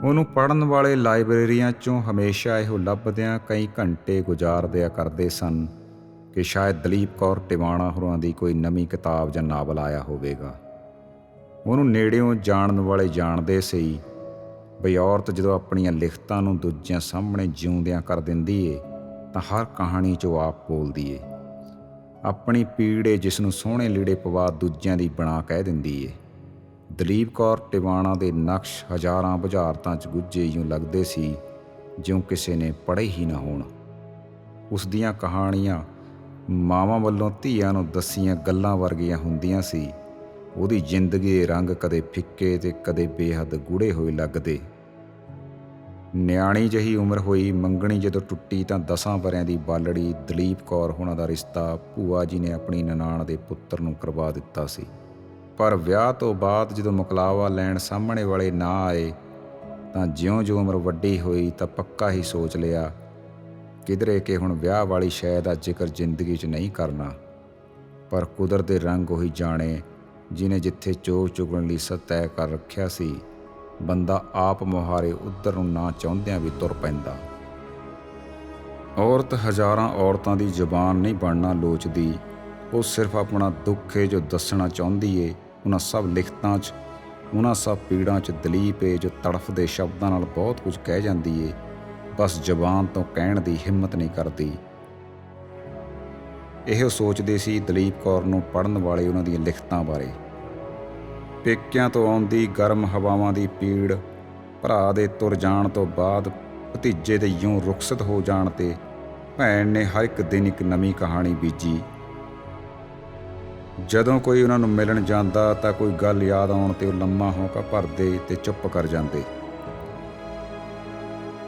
ਉਹਨੂੰ ਪੜ੍ਹਨ ਵਾਲੇ ਲਾਇਬ੍ਰੇਰੀਆਂ 'ਚੋਂ ਹਮੇਸ਼ਾ ਇਹੋ ਲੱਭਦਿਆਂ ਕਈ ਘੰਟੇ ਗੁਜ਼ਾਰ ਦਿਆ ਕਰਦੇ ਸਨ ਕਿ ਸ਼ਾਇਦ ਦਲੀਪ ਕੌਰ ਟਿਵਾਣਾ ਹੋਰਾਂ ਦੀ ਕੋਈ ਨਵੀਂ ਕਿਤਾਬ ਜਾਂ ਨਾਵਲ ਆਇਆ ਹੋਵੇਗਾ। ਉਹਨੂੰ ਨੇੜਿਓਂ ਜਾਣਨ ਵਾਲੇ ਜਾਣਦੇ ਸੀ ਬਈ ਔਰਤ ਜਦੋਂ ਆਪਣੀਆਂ ਲਿਖਤਾਂ ਨੂੰ ਦੂਜਿਆਂ ਸਾਹਮਣੇ ਜਿਉਂਦਿਆਂ ਕਰ ਦਿੰਦੀ ਏ ਤਾਂ ਹਰ ਕਹਾਣੀ 'ਚ ਉਹ ਆਪ ਬੋਲਦੀ ਏ। ਆਪਣੀ ਪੀੜ ਏ ਜਿਸ ਨੂੰ ਸੋਹਣੇ ਲੀੜੇ ਪਵਾ ਦੂਜਿਆਂ ਦੀ ਬਣਾ ਕਹਿ ਦਿੰਦੀ ਏ। ਦਲੀਪ ਕੌਰ ਟਿਵਾਣਾ ਦੇ ਨਕਸ਼ ਹਜ਼ਾਰਾਂ ਬੁਝਾਰਤਾਂ 'ਚ ਗੁੱਝੇ ਇਉਂ ਲੱਗਦੇ ਸੀ ਜਿਉਂ ਕਿਸੇ ਨੇ ਪੜ੍ਹੇ ਹੀ ਨਾ ਹੋਣ। ਉਸ ਦੀਆਂ ਕਹਾਣੀਆਂ ਮਾਵਾਂ ਵੱਲੋਂ ਧੀਆਂ ਨੂੰ ਦੱਸੀਆਂ ਗੱਲਾਂ ਵਰਗੀਆਂ ਹੁੰਦੀਆਂ ਸੀ। ਉਹਦੀ ਜ਼ਿੰਦਗੀ ਦੇ ਰੰਗ ਕਦੇ ਫਿੱਕੇ ਤੇ ਕਦੇ ਬੇਹੱਦ ਗੂੜ੍ਹੇ ਹੋਏ ਲੱਗਦੇ। ਨਿਆਣੀ ਜਿਹੀ ਉਮਰ ਹੋਈ, ਮੰਗਣੀ ਜਦੋਂ ਟੁੱਟੀ ਤਾਂ 10 ਵਰ੍ਹਿਆਂ ਦੀ ਬਾਲੜੀ ਦਲੀਪ ਕੌਰ ਹੋਣਾ ਦਾ ਰਿਸ਼ਤਾ ਭੂਆ ਜੀ ਨੇ ਆਪਣੀ ਨਨਾਣ ਦੇ ਪੁੱਤਰ ਨੂੰ ਕਰਵਾ ਦਿੱਤਾ ਸੀ। ਪਰ ਵਿਆਹ ਤੋਂ ਬਾਅਦ ਜਦੋਂ ਮੁਕਲਾਵਾ ਲੈਣ ਸਾਹਮਣੇ ਵਾਲੇ ਨਾ ਆਏ ਤਾਂ ਜਿਉਂ-ਜਿਉਂ ਉਮਰ ਵੱਡੀ ਹੋਈ ਤਾਂ ਪੱਕਾ ਹੀ ਸੋਚ ਲਿਆ ਕਿਧਰੇ ਕਿ ਹੁਣ ਵਿਆਹ ਵਾਲੀ ਸ਼ੈ ਦਾ ਜ਼ਿਕਰ ਜ਼ਿੰਦਗੀ 'ਚ ਨਹੀਂ ਕਰਨਾ। ਪਰ ਕੁਦਰਤ ਦੇ ਰੰਗ ਉਹੀ ਜਾਣੇ ਜਿਹਨੇ ਜਿੱਥੇ ਚੋਗ ਚੁਗਣ ਲਈ ਤੈਅ ਕਰ ਰੱਖਿਆ ਸੀ, ਬੰਦਾ ਆਪ ਮੁਹਾਰੇ ਉੱਧਰ ਨੂੰ ਨਾ ਚਾਹੁੰਦਿਆਂ ਵੀ ਤੁਰ ਪੈਂਦਾ। ਔਰਤ ਹਜ਼ਾਰਾਂ ਔਰਤਾਂ ਦੀ ਜ਼ੁਬਾਨ ਨਹੀਂ ਬਣਨਾ ਲੋਚਦੀ, ਉਹ ਸਿਰਫ ਆਪਣਾ ਦੁੱਖ ਏ ਜੋ ਦੱਸਣਾ ਚਾਹੁੰਦੀ ਏ। ਉਹਨਾਂ ਸਭ ਲਿਖਤਾਂ 'ਚ, ਉਹਨਾਂ ਸਭ ਪੀੜਾਂ 'ਚ ਦਲੀਪ ਏ ਜੋ ਤੜਫਦੇ ਸ਼ਬਦਾਂ ਨਾਲ ਬਹੁਤ ਕੁਝ ਕਹਿ ਜਾਂਦੀ ਏ, ਬਸ ਜ਼ੁਬਾਨ ਤੋਂ ਕਹਿਣ ਦੀ ਹਿੰਮਤ ਨਹੀਂ ਕਰਦੀ। ਇਹੋ ਸੋਚਦੇ ਸੀ ਦਲੀਪ ਕੌਰ ਨੂੰ ਪੜ੍ਹਨ ਵਾਲੇ ਉਹਨਾਂ ਦੀਆਂ ਲਿਖਤਾਂ ਬਾਰੇ। ਪੇਕਿਆਂ ਤੋਂ ਆਉਂਦੀ ਗਰਮ ਹਵਾਵਾਂ ਦੀ ਪੀੜ, ਭਰਾ ਦੇ ਤੁਰ ਜਾਣ ਤੋਂ ਬਾਅਦ ਭਤੀਜੇ ਦੇ ਇਉਂ ਰੁਖਸਤ ਹੋ ਜਾਣ 'ਤੇ ਭੈਣ ਨੇ ਹਰ ਇੱਕ ਦਿਨ ਇੱਕ ਨਵੀਂ ਕਹਾਣੀ ਬੀਜੀ। ਜਦੋਂ ਕੋਈ ਉਹਨਾਂ ਨੂੰ ਮਿਲਣ ਜਾਂਦਾ ਤਾਂ ਕੋਈ ਗੱਲ ਯਾਦ ਆਉਣ 'ਤੇ ਉਹ ਲੰਮਾ ਹੌਂਕਾ ਭਰਦੇ ਤੇ ਚੁੱਪ ਕਰ ਜਾਂਦੇ।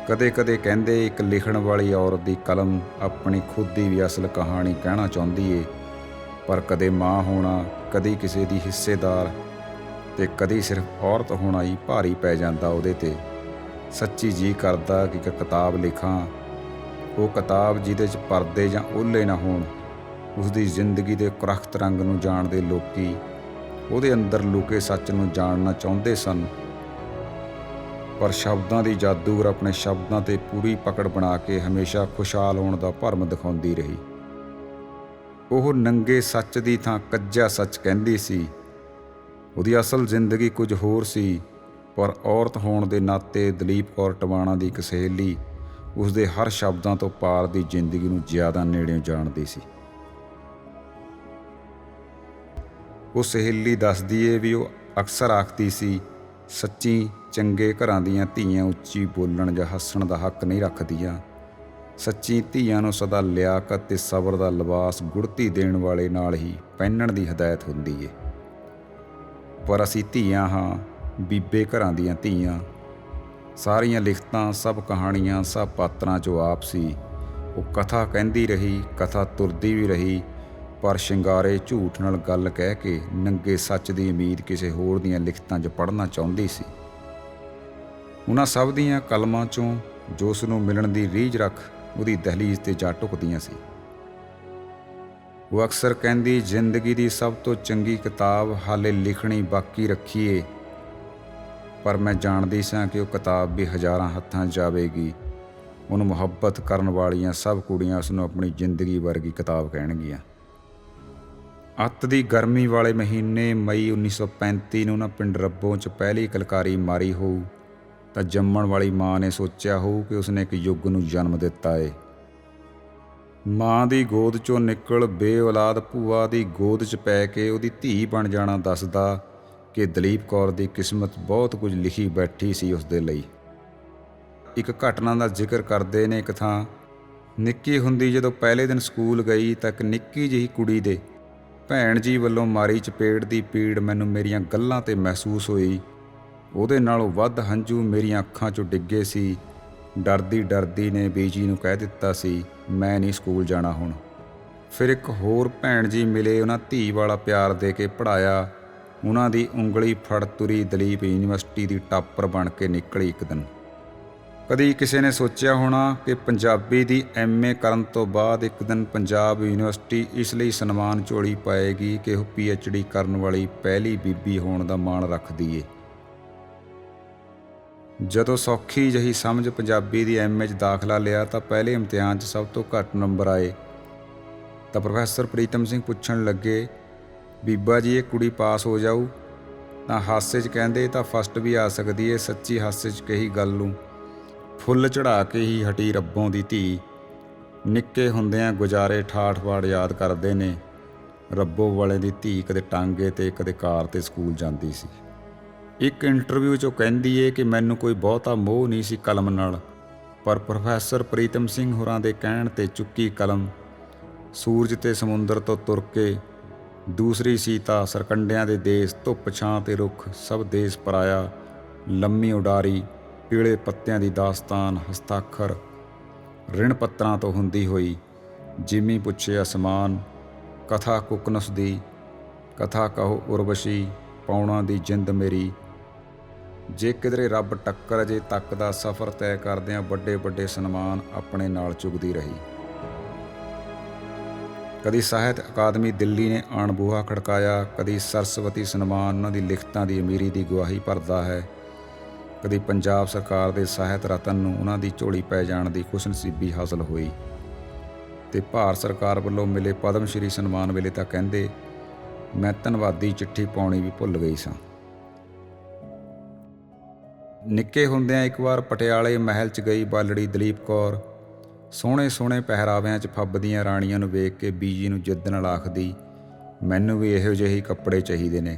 ਕਦੇ-ਕਦੇ ਕਹਿੰਦੇ ਇੱਕ ਲਿਖਣ ਵਾਲੀ ਔਰਤ ਦੀ ਕਲਮ ਆਪਣੀ ਖੁਦ ਦੀ ਵੀ ਅਸਲ ਕਹਾਣੀ ਕਹਿਣਾ ਚਾਹੁੰਦੀ ਏ। ਪਰ ਕਦੇ ਮਾਂ ਹੋਣਾ, ਕਦੀ ਕਿਸੇ ਦੀ ਹਿੱਸੇਦਾਰ ਤੇ ਕਦੀ ਸਿਰਫ ਔਰਤ ਹੋਣਾ ਹੀ ਭਾਰੀ ਪੈ ਜਾਂਦਾ ਉਹਦੇ 'ਤੇ। ਸੱਚੀ ਜੀ ਕਰਦਾ ਕਿ ਇੱਕ ਕਿਤਾਬ ਲਿਖਾਂ, ਉਹ ਕਿਤਾਬ ਜਿਹਦੇ 'ਚ ਪਰਦੇ ਜਾਂ ਓਹਲੇ ਨਾ ਹੋਣ। ਉਸਦੀ ਜ਼ਿੰਦਗੀ ਦੇ ਕੁਰਖਤ ਰੰਗ ਨੂੰ ਜਾਣਦੇ ਲੋਕੀ ਉਹਦੇ ਅੰਦਰ ਲੁਕੇ ਸੱਚ ਨੂੰ ਜਾਣਨਾ ਚਾਹੁੰਦੇ ਸਨ। ਪਰ ਸ਼ਬਦਾਂ ਦੀ ਜਾਦੂਗਰ ਆਪਣੇ ਸ਼ਬਦਾਂ 'ਤੇ ਪੂਰੀ ਪਕੜ ਬਣਾ ਕੇ ਹਮੇਸ਼ਾ ਖੁਸ਼ਹਾਲ ਹੋਣ ਦਾ ਭਰਮ ਦਿਖਾਉਂਦੀ ਰਹੀ। ਉਹ ਨੰਗੇ ਸੱਚ ਦੀ ਥਾਂ ਕੱਜਿਆ ਸੱਚ ਕਹਿੰਦੀ ਸੀ। ਉਹਦੀ ਅਸਲ ਜ਼ਿੰਦਗੀ ਕੁਝ ਹੋਰ ਸੀ, ਪਰ ਔਰਤ ਹੋਣ ਦੇ ਨਾਤੇ ਦਲੀਪ ਕੌਰ ਟਿਵਾਣਾ ਦੀ ਇੱਕ ਸਹੇਲੀ ਉਸਦੇ ਹਰ ਸ਼ਬਦਾਂ ਤੋਂ ਪਾਰ ਦੀ ਜ਼ਿੰਦਗੀ ਨੂੰ ਜ਼ਿਆਦਾ ਨੇੜਿਓਂ ਜਾਣਦੀ ਸੀ। ਉਹ ਸਹੇਲੀ ਦੱਸਦੀ ਏ ਵੀ ਉਹ ਅਕਸਰ ਆਖਦੀ ਸੀ, ਸੱਚੀ ਚੰਗੇ ਘਰਾਂ ਦੀਆਂ ਧੀਆਂ ਉੱਚੀ ਬੋਲਣ ਜਾਂ ਹੱਸਣ ਦਾ ਹੱਕ ਨਹੀਂ ਰੱਖਦੀਆਂ। ਸੱਚੀ ਧੀਆਂ ਨੂੰ ਸਦਾ ਲਿਆਕਤ ਤੇ ਸਬਰ ਦਾ ਲਿਬਾਸ ਗੁੜਤੀ ਦੇਣ ਵਾਲੇ ਨਾਲ ਹੀ ਪਹਿਨਣ ਦੀ ਹਦਾਇਤ ਹੁੰਦੀ ਏ। ਪਰ ਅਸੀਂ ਧੀਆਂ ਹਾਂ, ਬੀਬੇ ਘਰਾਂ ਦੀਆਂ ਧੀਆਂ। ਸਾਰੀਆਂ ਲਿਖਤਾਂ, ਸਭ ਕਹਾਣੀਆਂ, ਸਭ ਪਾਤਰਾਂ 'ਚੋਂ ਆਪ ਸੀ। ਉਹ ਕਥਾ ਕਹਿੰਦੀ ਰਹੀ, ਕਥਾ ਤੁਰਦੀ ਵੀ ਰਹੀ, ਪਰ ਸ਼ਿੰਗਾਰੇ ਝੂਠ ਨਾਲ ਗੱਲ ਕਹਿ ਕੇ ਨੰਗੇ ਸੱਚ ਦੀ ਉਮੀਦ ਕਿਸੇ ਹੋਰ ਦੀਆਂ ਲਿਖਤਾਂ 'ਚ ਪੜ੍ਹਨਾ ਚਾਹੁੰਦੀ ਸੀ। ਉਹਨਾਂ ਸਭ ਦੀਆਂ ਕਲਮਾਂ 'ਚੋਂ ਜੋ ਉਸ ਨੂੰ ਮਿਲਣ ਦੀ ਰੀਝ ਰੱਖ ਉਹਦੀ ਦਹਲੀਜ਼ 'ਤੇ ਜਾ ਢੁਕਦੀਆਂ ਸੀ। ਉਹ ਅਕਸਰ ਕਹਿੰਦੀ, ਜ਼ਿੰਦਗੀ ਦੀ ਸਭ ਤੋਂ ਚੰਗੀ ਕਿਤਾਬ ਹਾਲੇ ਲਿਖਣੀ ਬਾਕੀ ਰੱਖੀ ਏ। ਪਰ ਮੈਂ ਜਾਣਦੀ ਸਾਂ ਕਿ ਉਹ ਕਿਤਾਬ ਵੀ ਹਜ਼ਾਰਾਂ ਹੱਥਾਂ 'ਚ ਜਾਵੇਗੀ। ਉਹਨੂੰ ਮੁਹੱਬਤ ਕਰਨ ਵਾਲੀਆਂ ਸਭ ਕੁੜੀਆਂ ਉਸ ਨੂੰ ਆਪਣੀ ਜ਼ਿੰਦਗੀ ਵਰਗੀ ਕਿਤਾਬ ਕਹਿਣਗੀਆਂ। ਅੱਤ ਦੀ ਗਰਮੀ ਵਾਲੇ ਮਹੀਨੇ ਮਈ 1935 ਨੂੰ ਉਹਨਾਂ ਪਿੰਡ ਰੱਬੋਂ 'ਚ ਪਹਿਲੀ ਕਿਲਕਾਰੀ ਮਾਰੀ ਹੋਊ ਤਾਂ ਜੰਮਣ ਵਾਲੀ ਮਾਂ ਨੇ ਸੋਚਿਆ ਹੋਊ ਕਿ ਉਸਨੇ ਇੱਕ ਯੁੱਗ ਨੂੰ ਜਨਮ ਦਿੱਤਾ ਏ। ਮਾਂ ਦੀ ਗੋਦ 'ਚੋਂ ਨਿਕਲ ਬੇਔਲਾਦ ਭੂਆ ਦੀ ਗੋਦ 'ਚ ਪੈ ਕੇ ਉਹਦੀ ਧੀ ਬਣ ਜਾਣਾ ਦੱਸਦਾ ਕਿ ਦਲੀਪ ਕੌਰ ਦੀ ਕਿਸਮਤ ਬਹੁਤ ਕੁਝ ਲਿਖੀ ਬੈਠੀ ਸੀ ਉਸਦੇ ਲਈ। ਇੱਕ ਘਟਨਾ ਦਾ ਜ਼ਿਕਰ ਕਰਦੇ ਨੇ ਇੱਕ ਥਾਂ, ਨਿੱਕੀ ਹੁੰਦੀ ਜਦੋਂ ਪਹਿਲੇ ਦਿਨ ਸਕੂਲ ਗਈ ਤਾਂ ਇੱਕ ਨਿੱਕੀ ਜਿਹੀ ਕੁੜੀ ਦੇ ਭੈਣ ਜੀ ਵੱਲੋਂ ਮਾਰੀ ਚਪੇੜ ਦੀ ਪੀੜ ਮੈਨੂੰ ਮੇਰੀਆਂ ਗੱਲ੍ਹਾਂ 'ਤੇ ਮਹਿਸੂਸ ਹੋਈ। ਉਹਦੇ ਨਾਲੋਂ ਵੱਧ ਹੰਝੂ ਮੇਰੀਆਂ ਅੱਖਾਂ 'ਚੋਂ ਡਿੱਗੇ ਸੀ। ਡਰਦੀ ਨੇ ਬੀਜੀ ਨੂੰ ਕਹਿ ਦਿੱਤਾ ਸੀ, ਮੈਂ ਨਹੀਂ ਸਕੂਲ ਜਾਣਾ ਹੁਣ। ਫਿਰ ਇੱਕ ਹੋਰ ਭੈਣ ਜੀ ਮਿਲੇ, ਉਹਨਾਂ ਧੀ ਵਾਲਾ ਪਿਆਰ ਦੇ ਕੇ ਪੜ੍ਹਾਇਆ। ਉਹਨਾਂ ਦੀ ਉਂਗਲੀ ਫੜ ਤੁਰੀ ਦਲੀਪ ਯੂਨੀਵਰਸਿਟੀ ਦੀ ਟਾਪਰ ਬਣ ਕੇ ਨਿਕਲੀ ਇੱਕ ਦਿਨ। ਕਦੀ ਕਿਸੇ ਨੇ ਸੋਚਿਆ ਹੋਣਾ ਕਿ ਪੰਜਾਬੀ ਦੀ MA ਕਰਨ ਤੋਂ ਬਾਅਦ ਇੱਕ ਦਿਨ ਪੰਜਾਬ ਯੂਨੀਵਰਸਿਟੀ ਇਸ ਲਈ ਸਨਮਾਨ ਝੋਲੀ ਪਾਏਗੀ ਕਿ ਉਹ PhD ਕਰਨ ਵਾਲੀ ਪਹਿਲੀ ਬੀਬੀ ਹੋਣ ਦਾ ਮਾਣ ਰੱਖਦੀ ਏ। ਜਦੋਂ ਸੌਖੀ ਜਿਹੀ ਸਮਝ ਪੰਜਾਬੀ ਦੀ MA 'ਚ ਦਾਖਲਾ ਲਿਆ ਤਾਂ ਪਹਿਲੇ ਇਮਤਿਹਾਨ 'ਚ ਸਭ ਤੋਂ ਘੱਟ ਨੰਬਰ ਆਏ। ਤਾਂ ਪ੍ਰੋਫੈਸਰ ਪ੍ਰੀਤਮ ਸਿੰਘ ਪੁੱਛਣ ਲੱਗੇ, ਬੀਬਾ ਜੀ ਇਹ ਕੁੜੀ ਪਾਸ ਹੋ ਜਾਊ? ਤਾਂ ਹਾਸੇ 'ਚ ਕਹਿੰਦੇ, ਤਾਂ ਫਸਟ ਵੀ ਆ ਸਕਦੀ ਏ। ਸੱਚੀ ਹਾਸੇ 'ਚ ਕਹੀ ਗੱਲ ਨੂੰ ਫੁੱਲ ਚੜ੍ਹਾ ਕੇ ਹੀ ਹਟੀ ਰੱਬੋਂ ਦੀ ਧੀ। ਨਿੱਕੇ ਹੁੰਦਿਆਂ ਗੁਜ਼ਾਰੇ ਠਾਠ ਬਾਠ ਯਾਦ ਕਰਦੇ ਨੇ। ਰੱਬੋ ਵਾਲੇ ਦੀ ਧੀ ਕਦੇ ਟਾਂਗੇ 'ਤੇ ਕਦੇ ਕਾਰ 'ਤੇ ਸਕੂਲ ਜਾਂਦੀ ਸੀ। ਇੱਕ ਇੰਟਰਵਿਊ 'ਚੋਂ ਕਹਿੰਦੀ ਏ ਕਿ ਮੈਨੂੰ ਕੋਈ ਬਹੁਤਾ ਮੋਹ ਨਹੀਂ ਸੀ ਕਲਮ ਨਾਲ, ਪਰ ਪ੍ਰੋਫੈਸਰ ਪ੍ਰੀਤਮ ਸਿੰਘ ਹੋਰਾਂ ਦੇ ਕਹਿਣ 'ਤੇ ਚੁੱਕੀ ਕਲਮ। ਸੂਰਜ ਤੇ ਸਮੁੰਦਰ ਤੋਂ ਤੁਰ ਕੇ ਦੂਸਰੀ ਸੀਤਾ, ਸਰਕੰਡਿਆਂ ਦੇ ਦੇਸ਼, ਧੁੱਪ ਛਾਂ ਤੇ ਰੁੱਖ, ਸਭ ਦੇਸ਼ ਪਰਾਇਆ, ਲੰਮੀ ਉਡਾਰੀ, ਪੀਲੇ ਪੱਤਿਆਂ ਦੀ ਦਾਸਤਾਨ, ਹਸਤਾਖਰ ਰਿਣ ਪੱਤਰਾਂ ਤੋਂ ਹੁੰਦੀ ਹੋਈ, ਜਿਮੀ ਪੁੱਛੇ ਅਸਮਾਨ, ਕਥਾ ਕੁਕਨਸ ਦੀ, ਕਥਾ ਕਹੋ ਉਰਵਸ਼ੀ, ਪਾਉਣਾ ਦੀ ਜਿੰਦ ਮੇਰੀ। ਜੇ ਕਿਧਰੇ ਰੱਬ ਟੱਕਰ ਜੇ ਤੱਕ ਦਾ ਸਫ਼ਰ ਤੈਅ ਕਰਦਿਆਂ ਵੱਡੇ ਵੱਡੇ ਸਨਮਾਨ ਆਪਣੇ ਨਾਲ ਚੁਗਦੀ ਰਹੀ। ਕਦੀ ਸਾਹਿਤ ਅਕਾਦਮੀ ਦਿੱਲੀ ਨੇ ਅਣਬੂਹਾ ਖੜਕਾਇਆ, ਕਦੀ ਸਰਸਵਤੀ ਸਨਮਾਨ ਉਹਨਾਂ ਦੀ ਲਿਖਤਾਂ ਦੀ ਅਮੀਰੀ ਦੀ ਗਵਾਹੀ ਭਰਦਾ ਹੈ, ਕਦੀ ਪੰਜਾਬ ਸਰਕਾਰ ਦੇ ਸਾਹਿਤ ਰਤਨ ਨੂੰ ਉਹਨਾਂ ਦੀ ਝੋਲੀ ਪੈ ਜਾਣ ਦੀ ਖੁਸ਼ਨਸੀਬੀ ਹਾਸਲ ਹੋਈ। ਤੇ ਭਾਰਤ ਸਰਕਾਰ ਵੱਲੋਂ ਮਿਲੇ ਪਦਮ ਸ਼੍ਰੀ ਸਨਮਾਨ ਵੇਲੇ ਤਾਂ ਕਹਿੰਦੇ, ਮੈਂ ਧੰਨਵਾਦੀ ਚਿੱਠੀ ਪਾਉਣੀ ਵੀ ਭੁੱਲ ਗਈ ਸਾਂ। ਨਿੱਕੇ ਹੁੰਦਿਆਂ ਇੱਕ ਵਾਰ ਪਟਿਆਲੇ ਮਹਿਲ 'ਚ ਗਈ ਬਾਲੜੀ ਦਲੀਪ ਕੌਰ। ਸੋਹਣੇ ਸੋਹਣੇ ਪਹਿਰਾਵਿਆਂ 'ਚ ਫੱਬਦੀਆਂ ਰਾਣੀਆਂ ਨੂੰ ਵੇਖ ਕੇ ਬੀਜੀ ਨੂੰ ਜਿੱਦ ਨਾਲ ਆਖਦੀ, ਮੈਨੂੰ ਵੀ ਇਹੋ ਜਿਹੇ ਕੱਪੜੇ ਚਾਹੀਦੇ ਨੇ,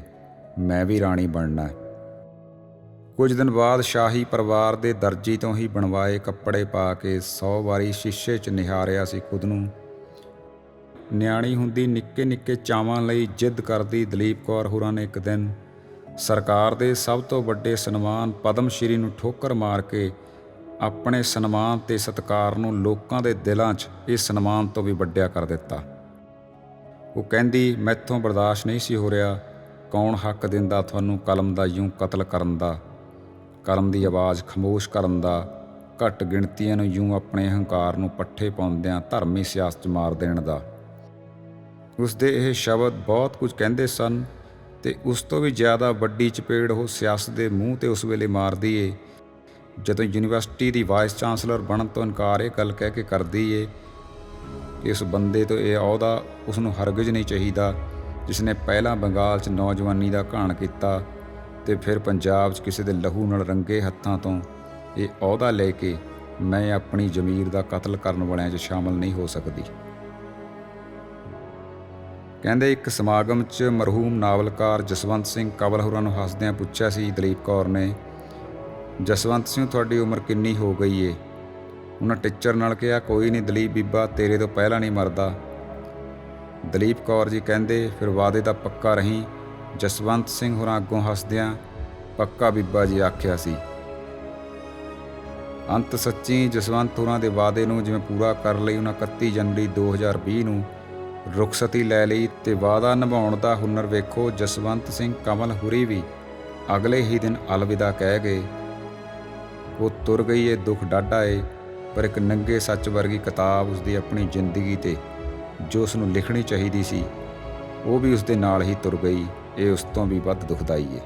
ਮੈਂ ਵੀ ਰਾਣੀ ਬਣਨਾ। ਕੁਝ ਦਿਨ ਬਾਅਦ ਸ਼ਾਹੀ ਪਰਿਵਾਰ ਦੇ ਦਰਜੀ ਤੋਂ ਹੀ ਬਣਵਾਏ ਕੱਪੜੇ ਪਾ ਕੇ 100 ਵਾਰੀ ਸ਼ੀਸ਼ੇ 'ਚ ਨਿਹਾਰਿਆ ਸੀ ਖੁਦ ਨੂੰ। ਨਿਆਣੀ ਹੁੰਦੀ ਨਿੱਕੇ ਨਿੱਕੇ ਚਾਵਾਂ ਲਈ ਜਿੱਦ ਕਰਦੀ ਦਲੀਪ ਕੌਰ ਹੋਰਾਂ ਨੇ ਇੱਕ ਦਿਨ ਸਰਕਾਰ ਦੇ ਸਭ ਤੋਂ ਵੱਡੇ ਸਨਮਾਨ ਪਦਮ ਸ਼੍ਰੀ ਨੂੰ ਠੋਕਰ ਮਾਰ ਕੇ ਆਪਣੇ ਸਨਮਾਨ ਤੇ ਸਤਿਕਾਰ ਨੂੰ ਲੋਕਾਂ ਦੇ ਦਿਲਾਂ 'ਚ ਇਸ ਸਨਮਾਨ ਤੋਂ ਵੀ ਵੱਡਿਆ ਕਰ ਦਿੱਤਾ। ਉਹ ਕਹਿੰਦੀ, ਮੈਥੋਂ ਬਰਦਾਸ਼ਤ ਨਹੀਂ ਸੀ ਹੋ ਰਿਹਾ, ਕੌਣ ਹੱਕ ਦਿੰਦਾ ਤੁਹਾਨੂੰ ਕਲਮ ਦਾ ਯੂੰ ਕਤਲ ਕਰਨ ਦਾ, ਕਲਮ ਦੀ ਆਵਾਜ਼ ਖਾਮੋਸ਼ ਕਰਨ ਦਾ, ਘੱਟ ਗਿਣਤੀਆਂ ਨੂੰ ਯੂੰ ਆਪਣੇ ਹੰਕਾਰ ਨੂੰ ਪੱਠੇ ਪਾਉਂਦਿਆਂ ਧਰਮੀ ਸਿਆਸਤ 'ਚ ਮਾਰ ਦੇਣ ਦਾ। ਉਸ ਦੇ ਇਹ ਸ਼ਬਦ ਬਹੁਤ ਕੁਝ ਕਹਿੰਦੇ ਸਨ ਤੇ ਉਸ ਤੋਂ ਵੀ ਜ਼ਿਆਦਾ ਵੱਡੀ ਚਪੇੜ ਉਹ ਸਿਆਸਤ ਦੇ ਮੂੰਹ 'ਤੇ ਉਸ ਵੇਲੇ ਮਾਰਦੀ ਏ ਜਦੋਂ ਯੂਨੀਵਰਸਿਟੀ ਦੀ ਵਾਈਸ ਚਾਂਸਲਰ ਬਣਨ ਤੋਂ ਇਨਕਾਰ ਇਹ ਗੱਲ ਕਹਿ ਕੇ ਕਰਦੀ ਏ ਕਿ ਉਸ ਬੰਦੇ ਤੋਂ ਇਹ ਅਹੁਦਾ ਉਸ ਨੂੰ ਹਰਗਿਜ਼ ਨਹੀਂ ਚਾਹੀਦਾ ਜਿਸ ਨੇ ਪਹਿਲਾਂ ਬੰਗਾਲ 'ਚ ਨੌਜਵਾਨੀ ਦਾ ਘਾਣ ਕੀਤਾ ਤੇ ਫਿਰ ਪੰਜਾਬ 'ਚ ਕਿਸੇ ਦੇ ਲਹੂ ਨਾਲ ਰੰਗੇ ਹੱਥਾਂ ਤੋਂ ਇਹ ਅਹੁਦਾ ਲੈ ਕੇ ਮੈਂ ਆਪਣੀ ਜ਼ਮੀਰ ਦਾ ਕਤਲ ਕਰਨ ਵਾਲਿਆਂ 'ਚ ਸ਼ਾਮਲ ਨਹੀਂ ਹੋ ਸਕਦੀ। ਕਹਿੰਦੇ ਇੱਕ ਸਮਾਗਮ 'ਚ ਮਰਹੂਮ ਨਾਵਲਕਾਰ ਜਸਵੰਤ ਸਿੰਘ ਕੰਵਲ ਹੋਰਾਂ ਨੂੰ ਹੱਸਦਿਆਂ ਪੁੱਛਿਆ ਸੀ ਦਲੀਪ ਕੌਰ ਨੇ, ਜਸਵੰਤ ਸਿੰਘ ਤੁਹਾਡੀ ਉਮਰ ਕਿੰਨੀ ਹੋ ਗਈ ਏ? ਉਹਨਾਂ ਟੀਚਰ ਨਾਲ ਕਿਹਾ, ਕੋਈ ਨਹੀਂ ਦਲੀਪ ਬੀਬਾ, ਤੇਰੇ ਤੋਂ ਪਹਿਲਾਂ ਨਹੀਂ ਮਰਦਾ। ਦਲੀਪ ਕੌਰ ਜੀ ਕਹਿੰਦੇ, ਫਿਰ ਵਾਅਦੇ ਦਾ ਪੱਕਾ ਰਹੀਂ। ਜਸਵੰਤ ਸਿੰਘ ਹੋਰਾਂ ਅੱਗੋਂ ਹੱਸਦਿਆਂ, ਪੱਕਾ ਬੀਬਾ ਜੀ ਆਖਿਆ ਸੀ। ਅੰਤ ਸੱਚੀ ਜਸਵੰਤ ਹੋਰਾਂ ਦੇ ਵਾਅਦੇ ਨੂੰ ਜਿਵੇਂ ਪੂਰਾ ਕਰਨ ਲਈ ਉਹਨਾਂ 31 ਜਨਵਰੀ 2020 ਨੂੰ ਰੁਖਸਤੀ ਲੈ ਲਈ ਤੇ ਵਾਅਦਾ ਨਿਭਾਉਣ ਦਾ ਹੁਨਰ ਵੇਖੋ ਜਸਵੰਤ ਸਿੰਘ ਕੰਵਲ ਹੁਰੀ ਵੀ ਅਗਲੇ ਹੀ ਦਿਨ ਅਲਵਿਦਾ ਕਹਿ ਗਏ। ਉਹ ਤੁਰ ਗਈ ਏ, ਦੁੱਖ ਡਾਢਾ ਏ, ਪਰ ਇੱਕ ਨੰਗੇ ਸੱਚ ਵਰਗੀ ਕਿਤਾਬ ਉਸਦੀ ਆਪਣੀ ਜ਼ਿੰਦਗੀ ਤੇ ਜੋ ਉਸ ਨੂੰ ਲਿਖਣੀ ਚਾਹੀਦੀ ਸੀ ਉਹ ਵੀ ਉਸਦੇ ਨਾਲ ਹੀ ਤੁਰ ਗਈ। ਇਹ ਉਸ ਤੋਂ ਵੀ ਵੱਧ ਦੁਖਦਾਈ ਏ।